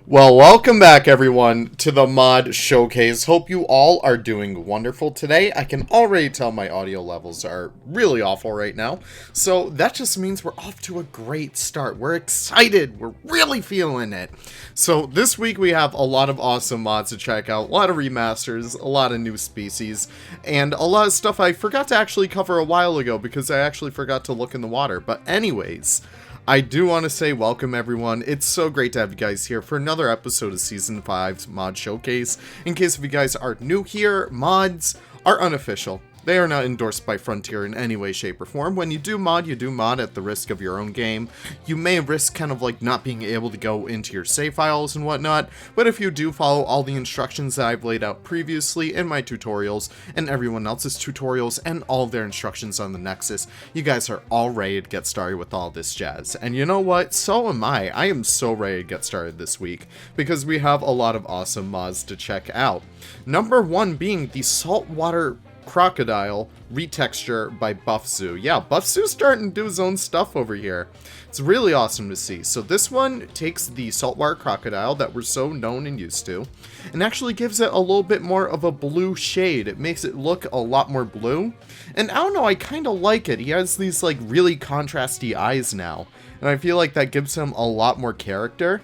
Well, welcome back everyone to the mod showcase. Hope you all are doing wonderful today. I can already tell my audio levels are really awful right now. So that just means we're off to a great start. We're excited. We're really feeling it. So this week we have a lot of awesome mods to check out. A lot of remasters, a lot of new species, and a lot of stuff I forgot to actually cover a while ago because I actually forgot to look in the water. But anyways, I do want to say welcome everyone. It's so great to have you guys here for another episode of Season 5's Mod Showcase. In case if you guys are new here, mods are unofficial. They are not endorsed by Frontier in any way, shape, or form. When you do mod at the risk of your own game. You may risk kind of like not being able to go into your save files and whatnot, but if you do follow all the instructions that I've laid out previously in my tutorials, and everyone else's tutorials, and all of their instructions on the Nexus, you guys are all ready to get started with all this jazz. And you know what? So am I. I am so ready to get started this week, because we have a lot of awesome mods to check out. Number one being the Saltwater Crocodile retexture by Buffzoo. Yeah, Buffzoo's starting to do his own stuff over here. It's really awesome to see. So this one takes the Saltwater Crocodile that we're so known and used to, and actually gives it a little bit more of a blue shade. It makes it look a lot more blue. And I don't know, I kind of like it. He has these like really contrasty eyes now, and I feel like that gives him a lot more character.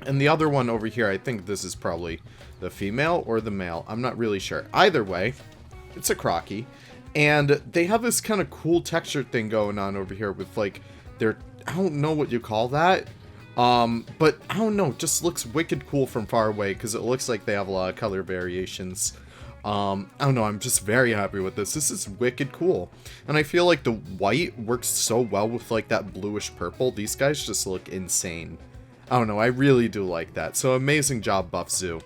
And the other one over here, I think this is probably the female or the male. I'm not really sure. Either way, it's a crocky, and they have this kind of cool texture thing going on over here with like their, I don't know what you call that, but I don't know, it just looks wicked cool from far away because it looks like they have a lot of color variations. I don't know, I'm just very happy with this. This is wicked cool, and I feel like the white works so well with like that bluish purple. These guys just look insane. I don't know, I really do like that. So amazing job, Buffzoo.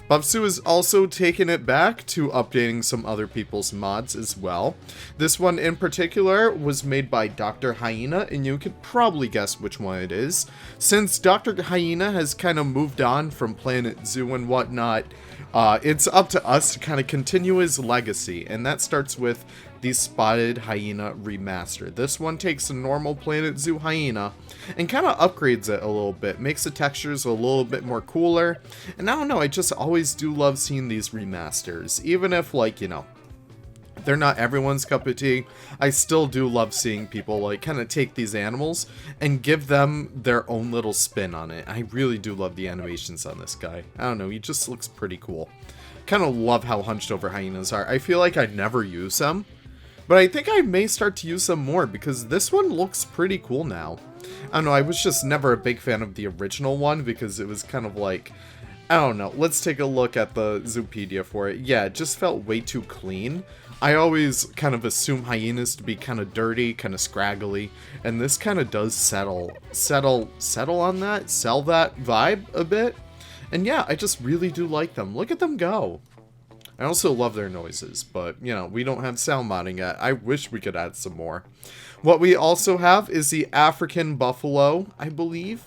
Buffzoo is also taking it back to updating some other people's mods as well. This one in particular was made by Dr. Hyena, and you could probably guess which one it is. Since Dr. Hyena has kind of moved on from Planet Zoo and whatnot, it's up to us to kind of continue his legacy, and that starts with the Spotted Hyena Remaster. This one takes a normal Planet Zoo Hyena and kind of upgrades it a little bit, makes the textures a little bit more cooler, and I don't know, I just always do love seeing these remasters, even if, like, you know, they're not everyone's cup of tea. I still do love seeing people like kind of take these animals and give them their own little spin on it. I really do love the animations on this guy. I don't know, he just looks pretty cool. Kind of love how hunched over hyenas are. I feel like I never use them, but I think I may start to use them more because this one looks pretty cool now. I don't know, I was just never a big fan of the original one because it was kind of like, I don't know, let's take a look at the Zoopedia for it. Yeah, it just felt way too clean. I always kind of assume hyenas to be kind of dirty, kind of scraggly, and this kind of does settle on that, sell that vibe a bit. And yeah, I just really do like them. Look at them go. I also love their noises, but, you know, we don't have sound modding yet. I wish we could add some more. What we also have is the African Buffalo, I believe.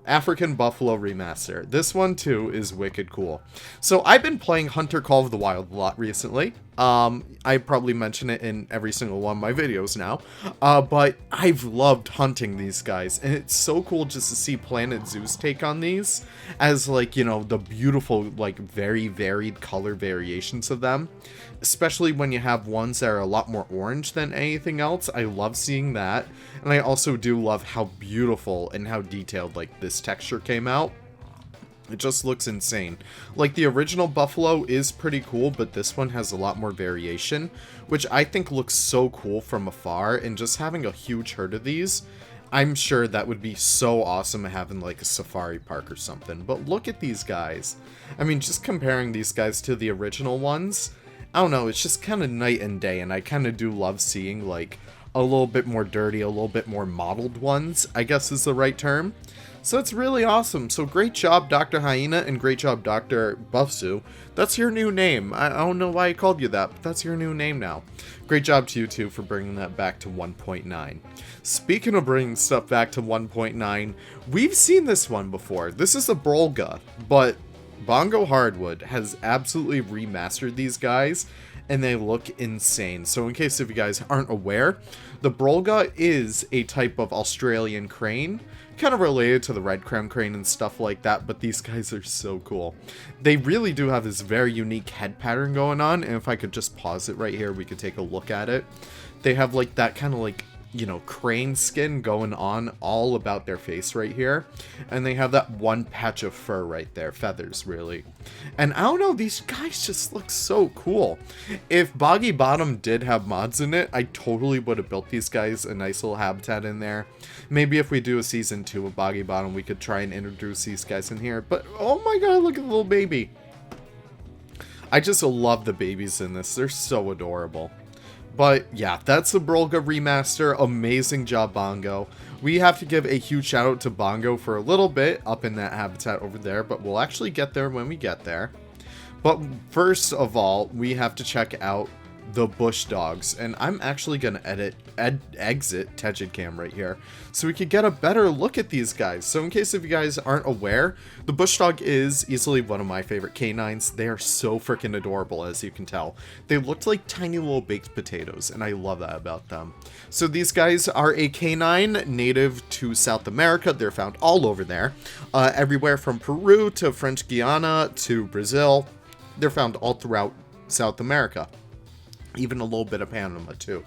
African Buffalo Remaster. This one, too, is wicked cool. So, I've been playing Hunter Call of the Wild a lot recently. I probably mention it in every single one of my videos now. But I've loved hunting these guys, and it's so cool just to see Planet Zoo's take on these as, like, you know, the beautiful, like, very varied color variations of them. Especially when you have ones that are a lot more orange than anything else. I love seeing that. And I also do love how beautiful and how detailed, like, this texture came out. It just looks insane. Like, the original Buffalo is pretty cool, but this one has a lot more variation, which I think looks so cool from afar, and just having a huge herd of these, I'm sure that would be so awesome having, like, a safari park or something. But look at these guys. I mean, just comparing these guys to the original ones, I don't know, it's just kind of night and day, and I kind of do love seeing, like, a little bit more dirty, a little bit more modeled ones, I guess is the right term. So it's really awesome. So great job, Dr. Hyena, and great job, Dr. Buffzoo. That's your new name. I don't know why I called you that, but that's your new name now. Great job to you two for bringing that back to 1.9. Speaking of bringing stuff back to 1.9, we've seen this one before. This is a Brolga, but BongoHardwood has absolutely remastered these guys, and they look insane. So in case if you guys aren't aware, the Brolga is a type of Australian crane, kind of related to the red crown crane and stuff like that, but these guys are so cool. They really do have this very unique head pattern going on, and if I could just pause it right here, we could take a look at it. They have like that kind of like, you know, crane skin going on all about their face right here, and they have that one patch of fur right there, feathers really. And I don't know, these guys just look so cool. If Boggy Bottom did have mods in it, I totally would have built these guys a nice little habitat in there. Maybe if we do a season 2 of Boggy Bottom, we could try and introduce these guys in here. But oh my god, look at the little baby. I just love the babies in this, they're so adorable. But yeah, that's the Brolga remaster. Amazing job, Bongo. We have to give a huge shout out to Bongo for a little bit up in that habitat over there, but we'll actually get there when we get there. But first of all, we have to check out the bush dogs, and I'm actually going to exit Tegid Cam right here so we could get a better look at these guys. So in case if you guys aren't aware, the bush dog is easily one of my favorite canines. They are so freaking adorable, as you can tell. They looked like tiny little baked potatoes, and I love that about them. So these guys are a canine native to South America. They're found all over there, everywhere from Peru to French Guiana to Brazil. They're found all throughout South America. Even a little bit of Panama too.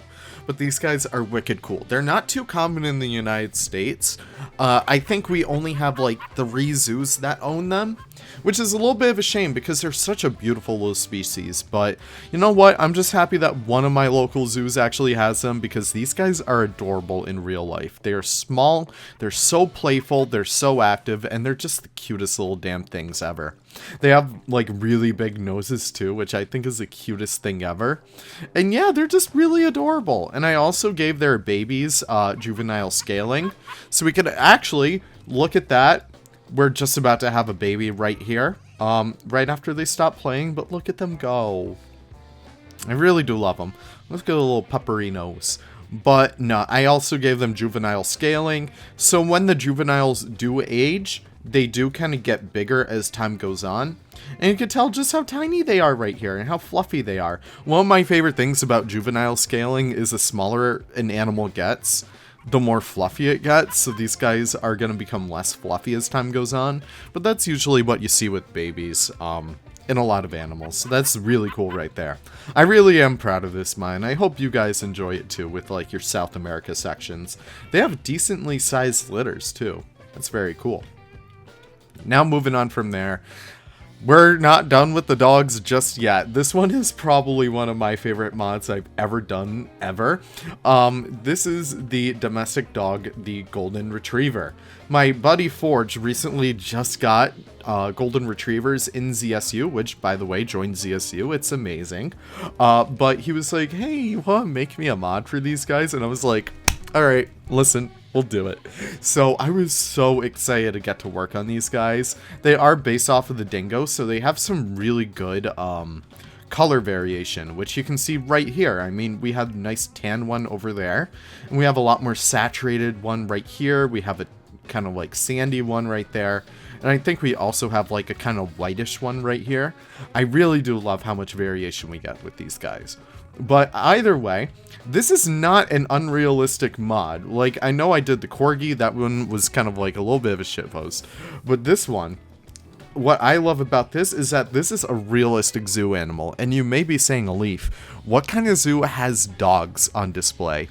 But these guys are wicked cool. They're not too common in the United States. I think we only have like 3 zoos that own them, which is a little bit of a shame because they're such a beautiful little species. But you know what? I'm just happy that one of my local zoos actually has them, because these guys are adorable in real life. They are small, they're so playful, they're so active, and they're just the cutest little damn things ever. They have like really big noses too, which I think is the cutest thing ever. And yeah, they're just really adorable. And I also gave their babies juvenile scaling, so we could actually look at that. We're just about to have a baby right here, right after they stop playing, but look at them go. I really do love them. Let's get a little peppery nose. But no, I also gave them juvenile scaling, so when the juveniles do age, they do kind of get bigger as time goes on. And you can tell just how tiny they are right here and how fluffy they are. One of my favorite things about juvenile scaling is the smaller an animal gets, the more fluffy it gets. So these guys are going to become less fluffy as time goes on. But that's usually what you see with babies in a lot of animals. So that's really cool right there. I really am proud of this mod. I hope you guys enjoy it too with like your South America sections. They have decently sized litters too. That's very cool. Now moving on from there, we're not done with the dogs just yet. This one is probably one of my favorite mods I've ever done, ever. This is the domestic dog, the Golden Retriever. My buddy Forge recently just got Golden Retrievers in ZSU, which, by the way, joined ZSU. It's amazing. But he was like, hey, you want to make me a mod for these guys? And I was like, all right, listen. We'll do it. So I was so excited to get to work on these guys. They are based off of the dingo, so they have some really good color variation, which you can see right here. I mean, we have a nice tan one over there, and we have a lot more saturated one right here. We have a kind of like sandy one right there, and I think we also have like a kind of whitish one right here. I really do love how much variation we get with these guys. But either way, this is not an unrealistic mod. Like, I know I did the Corgi, that one was kind of like a little bit of a shitpost. But this one, what I love about this is that this is a realistic zoo animal. And you may be saying, Leaf, what kind of zoo has dogs on display?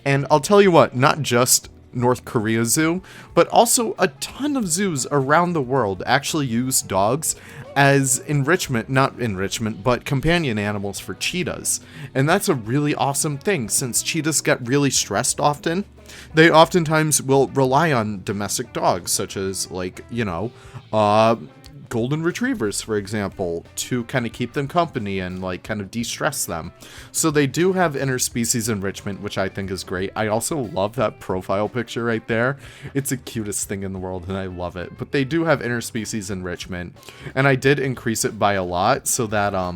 And I'll tell you what, not just North Korea Zoo, but also a ton of zoos around the world actually use dogs as but companion animals for cheetahs. And that's a really awesome thing, since cheetahs get really stressed often. They oftentimes will rely on domestic dogs, such as, like, you know, Golden Retrievers, for example, to kind of keep them company and like kind of de-stress them. So they do have interspecies enrichment, which I think is great. I also love that profile picture right there. It's the cutest thing in the world and I love it. But they do have interspecies enrichment, and I did increase it by a lot so that I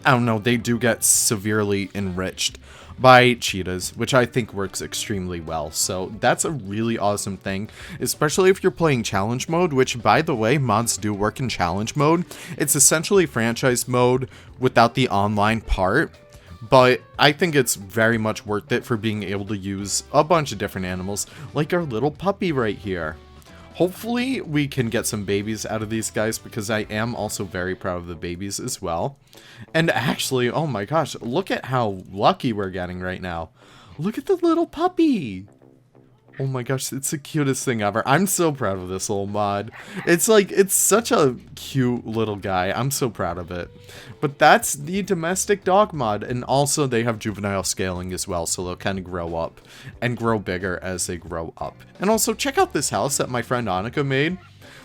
don't know, they do get severely enriched by cheetahs, which I think works extremely well. So that's a really awesome thing, especially if you're playing challenge mode, which, by the way, mods do work in challenge mode. It's essentially franchise mode without the online part, but I think it's very much worth it for being able to use a bunch of different animals, like our little puppy right here. Hopefully we can get some babies out of these guys, because I am also very proud of the babies as well. And actually, oh my gosh, look at how lucky we're getting right now. Look at the little puppy. Oh my gosh, it's the cutest thing ever. I'm so proud of this little mod. It's like, it's such a cute little guy. I'm so proud of it. But that's the domestic dog mod. And also they have juvenile scaling as well, so they'll kind of grow up and grow bigger as they grow up. And also check out this house that my friend Annika made.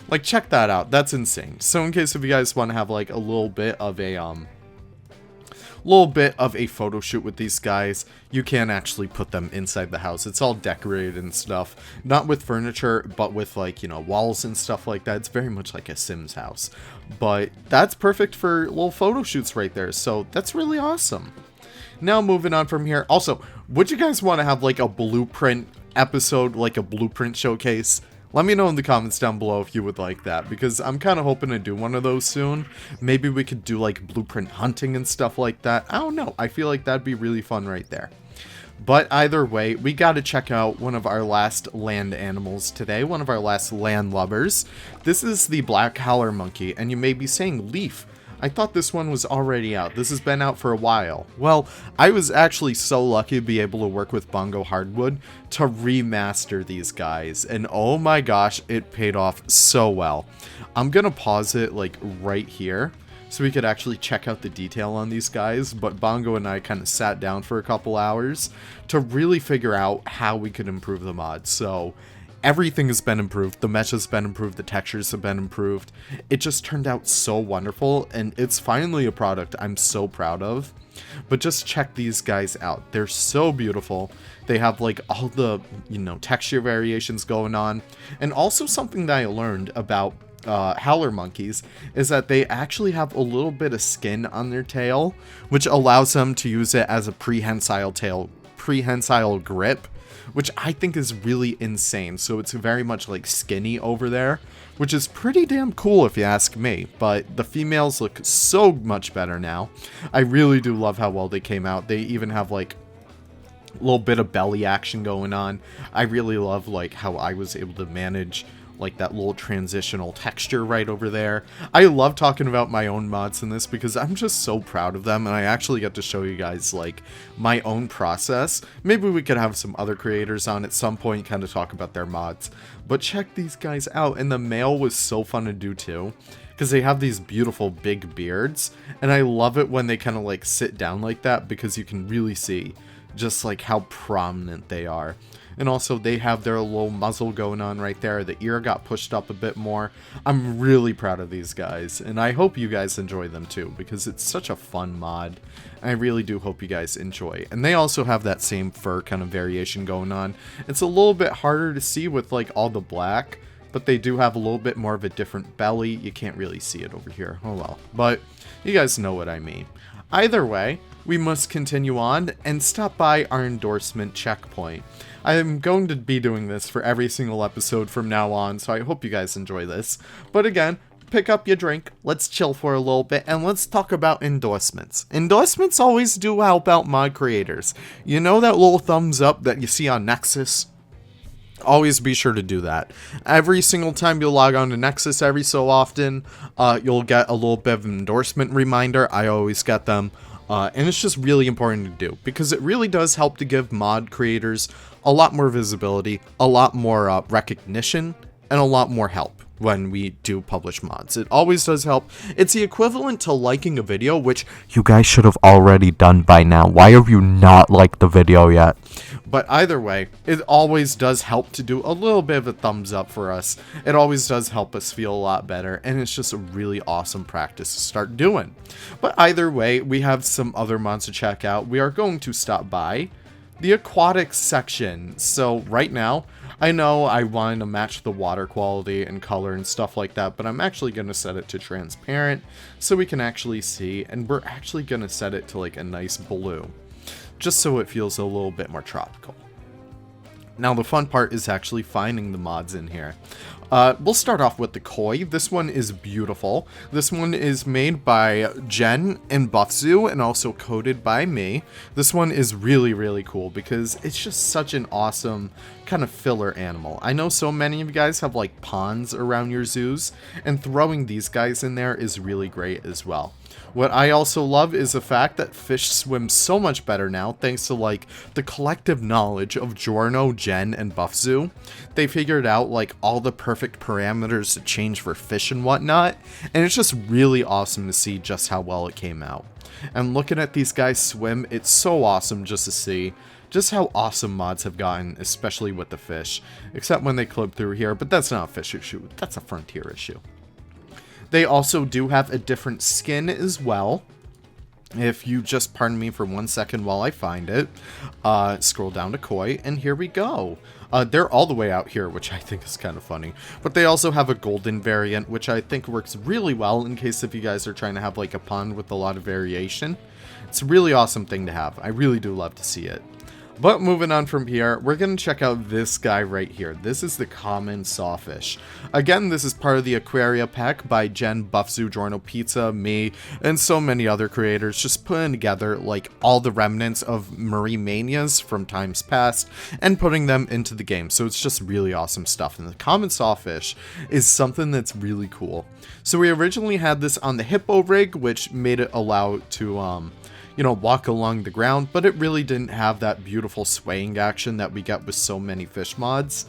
Like, check that out. That's insane. So in case if you guys want to have like a little bit of a photo shoot with these guys, you can actually put them inside the house. It's all decorated and stuff, not with furniture, but with, like, you know, walls and stuff like that. It's very much like a Sims house, but that's perfect for little photo shoots right there. So that's really awesome. Now moving on from here. Also, would you guys want to have like a blueprint episode, like a blueprint showcase? Let me know in the comments down below if you would like that, because I'm kind of hoping to do one of those soon. Maybe we could do like blueprint hunting and stuff like that. I don't know. I feel like that'd be really fun right there. But either way, we got to check out one of our last land animals today, one of our last land lubbers. This is the black Howler Monkey, and you may be saying, Leaf, I thought this one was already out. This has been out for a while. Well, I was actually so lucky to be able to work with BongoHardwood to remaster these guys. And oh my gosh, it paid off so well. I'm going to pause it like right here so we could actually check out the detail on these guys. But Bongo and I kind of sat down for a couple hours to really figure out how we could improve the mod. So everything has been improved. The mesh has been improved. The textures have been improved. It just turned out so wonderful, and it's finally a product I'm so proud of. But just check these guys out. They're so beautiful. They have like all the, you know, texture variations going on. And also something that I learned about Howler monkeys is that they actually have a little bit of skin on their tail, which allows them to use it as a prehensile grip, which I think is really insane. So it's very much like skinny over there, which is pretty damn cool if you ask me. But the females look so much better now. I really do love how well they came out. They even have like a little bit of belly action going on. I really love like how I was able to manage like that little transitional texture right over there. I love talking about my own mods in this because I'm just so proud of them, and I actually get to show you guys like my own process. Maybe we could have some other creators on at some point, kind of talk about their mods. But check these guys out, and the male was so fun to do too, because they have these beautiful big beards, and I love it when they kind of like sit down like that, because you can really see just like how prominent they are. And also they have their little muzzle going on right there. The ear got pushed up a bit more. I'm really proud of these guys, and I hope you guys enjoy them too, because it's such a fun mod. I really do hope you guys enjoy. And they also have that same fur kind of variation going on. It's a little bit harder to see with like all the black, but they do have a little bit more of a different belly. You can't really see it over here. Oh well. But you guys know what I mean. Either way, we must continue on and stop by our endorsement checkpoint. I am going to be doing this for every single episode from now on, so I hope you guys enjoy this. But again, pick up your drink, let's chill for a little bit, and let's talk about endorsements. Endorsements always do help out mod creators. You know that little thumbs up that you see on Nexus? Always be sure to do that. Every single time you log on to Nexus every so often, you'll get a little bit of an endorsement reminder. I always get them. And it's just really important to do, because it really does help to give mod creators a lot more visibility, a lot more recognition, and a lot more help when we do publish mods. It always does help. It's the equivalent to liking a video, which you guys should have already done by now. Why have you not liked the video yet? But either way, it always does help to do a little bit of a thumbs up for us. It always does help us feel a lot better, and it's just a really awesome practice to start doing. But either way, we have some other mods to check out. We are going to stop by the aquatics section. So right now, I know I wanted to match the water quality and color and stuff like that, but I'm actually going to set it to transparent so we can actually see, and we're actually going to set it to like a nice blue. just so it feels a little bit more tropical. Now the fun part is actually finding the mods in here. We'll start off with the koi. This one is beautiful. This one is made by Jen and Buffzoo and also coded by me. This one is really, really cool because it's just such an awesome kind of filler animal. I know so many of you guys have like ponds around your zoos, and throwing these guys in there is really great as well. What I also love is the fact that fish swim so much better now thanks to like the collective knowledge of Giorno, Jen, and Buffzoo. They figured out like all the perfect parameters to change for fish and whatnot, and it's just really awesome to see just how well it came out. And looking at these guys swim, it's so awesome just to see just how awesome mods have gotten, especially with the fish. Except when they clip through here, but that's not a fish issue, that's a frontier issue. They also do have a different skin as well. If you just pardon me for 1 second while I find it. Scroll down to koi, and here we go. They're all the way out here, which I think is kind of funny. But they also have a golden variant, which I think works really well in case if you guys are trying to have like a pond with a lot of variation. It's a really awesome thing to have. I really do love to see it. But moving on from here, we're going to check out this guy right here. This is the common sawfish. Again, this is part of the Aquaria pack by Jen, Buffzoo, GiornoPizza, me, and so many other creators, just putting together like all the remnants of marine manias from times past and putting them into the game. So it's just really awesome stuff. And the common sawfish is something that's really cool. So we originally had this on the hippo rig, which made it allow to you know, walk along the ground, but it really didn't have that beautiful swaying action that we get with so many fish mods.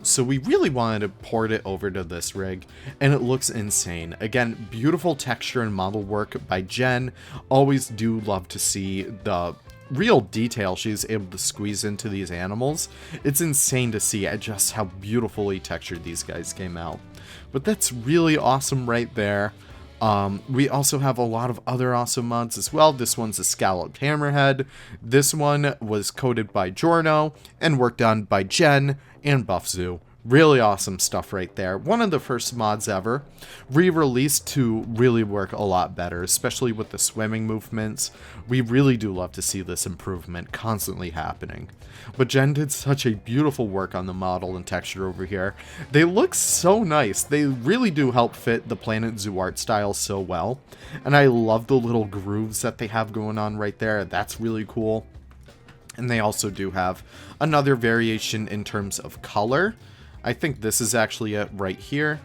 So we really wanted to port it over to this rig, and it looks insane. Again, beautiful texture and model work by Jen. Always do love to see the real detail she's able to squeeze into these animals. It's insane to see just how beautifully textured these guys came out. But that's really awesome right there. We also have a lot of other awesome mods as well. This one's a Scalloped Hammerhead. This one was coded by Giorno and worked on by Jen and Buffzoo. Really awesome stuff right there. One of the first mods ever, re-released to really work a lot better, especially with the swimming movements. We really do love to see this improvement constantly happening. But Jen did such a beautiful work on the model and texture over here. They look so nice. They really do help fit the Planet Zoo art style so well. And I love the little grooves that they have going on right there. That's really cool. And they also do have another variation in terms of color. I think this is actually it right here.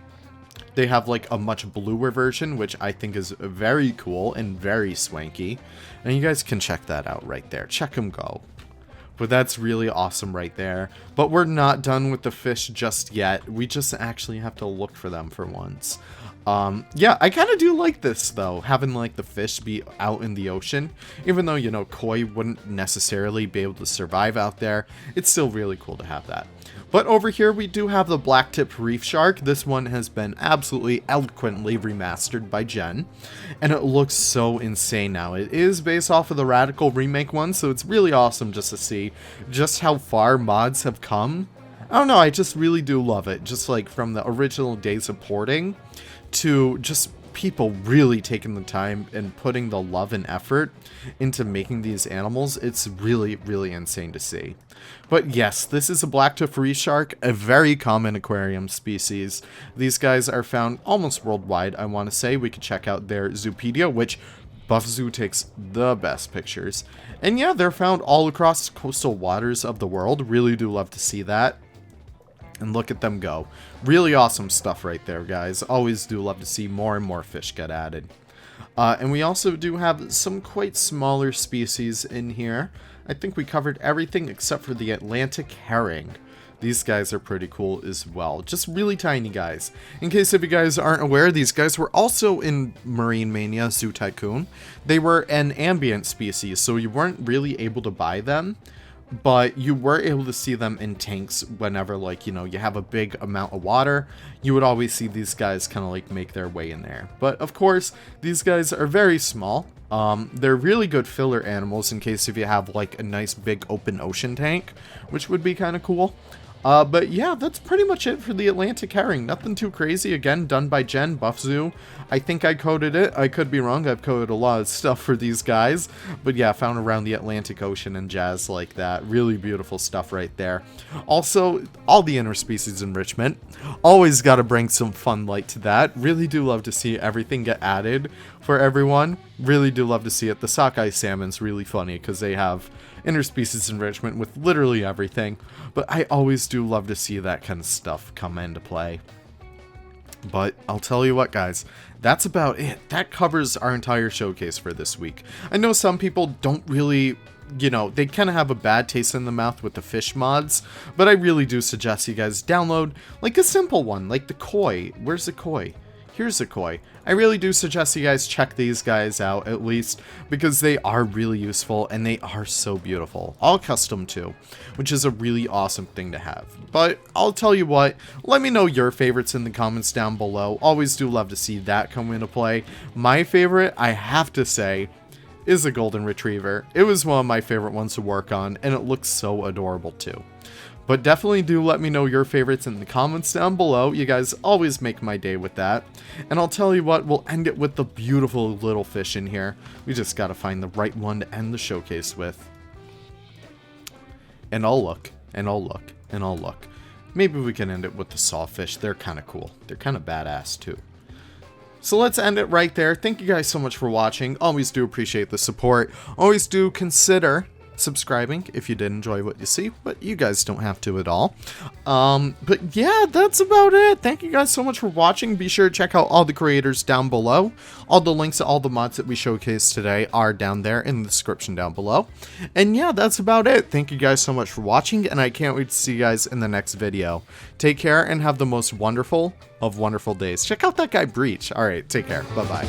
They have like a much bluer version, which I think is very cool and very swanky. And you guys can check that out right there. Check them go. But that's really awesome right there. But we're not done with the fish just yet. We just actually have to look for them for once. Yeah, I kind of do like this though, having like the fish be out in the ocean. Even though, you know, koi wouldn't necessarily be able to survive out there, it's still really cool to have that. But over here we do have the Blacktip reef shark. This one has been absolutely eloquently remastered by Jen, and it looks so insane now. It is based off of the Radical remake one, so it's really awesome just to see just how far mods have come. I don't know, I just really do love it. Just like from the original days of porting to just people really taking the time and putting the love and effort into making these animals. It's really, really insane to see. But yes, this is a blacktip reef shark, a very common aquarium species. These guys are found almost worldwide, I want to say. We could check out their Zoopedia, which Buffzoo takes the best pictures. And yeah, they're found all across coastal waters of the world. Really do love to see that. And look at them go. Really awesome stuff right there, guys. Always do love to see more and more fish get added. And we also do have some quite smaller species in here. I think we covered everything except for the Atlantic herring. These guys are pretty cool as well. Just really tiny guys. In case if you guys aren't aware, these guys were also in Marine Mania Zoo Tycoon. They were an ambient species, so you weren't really able to buy them. But you were able to see them in tanks whenever, like, you know, you have a big amount of water. You would always see these guys kind of like make their way in there. But of course, these guys are very small. They're really good filler animals in case if you have like a nice big open ocean tank, which would be kind of cool. But yeah, that's pretty much it for the Atlantic herring. Nothing too crazy. Again, done by Jen, Buffzoo. I think I coded it. I could be wrong. I've coded a lot of stuff for these guys. But yeah, found around the Atlantic Ocean and jazz like that. Really beautiful stuff right there. Also, all the interspecies enrichment. Always got to bring some fun light to that. Really do love to see everything get added for everyone. Really do love to see it. The sockeye salmon's really funny because they have interspecies enrichment with literally everything. But I always do love to see that kind of stuff come into play. But I'll tell you what, guys, that's about it. That covers our entire showcase for this week. I know some people don't really, you know, they kind of have a bad taste in the mouth with the fish mods, but I really do suggest you guys download like a simple one, like the koi. Where's the koi? Here's a koi. I really do suggest you guys check these guys out at least, because they are really useful and they are so beautiful. All custom too, which is a really awesome thing to have. But I'll tell you what, let me know your favorites in the comments down below. Always do love to see that come into play. My favorite, I have to say, is a golden retriever. It was one of my favorite ones to work on, and it looks so adorable too. But definitely do let me know your favorites in the comments down below. You guys always make my day with that. And I'll tell you what, we'll end it with the beautiful little fish in here. We just gotta find the right one to end the showcase with. And I'll look, and I'll look, and I'll look. Maybe we can end it with the sawfish. They're kind of cool. They're kind of badass too. So let's end it right there. Thank you guys so much for watching. Always do appreciate the support. Always do consider subscribing if you did enjoy what you see, but you guys don't have to at all. But yeah, that's about it. Thank you guys so much for watching. Be sure to check out all the creators down below. All the links to all the mods that we showcased today are down there in the description down below. And yeah, that's about it. Thank you guys so much for watching, and I can't wait to see you guys in the next video. Take care and have the most wonderful of wonderful days. Check out that guy Breach. All right, take care. Bye-bye.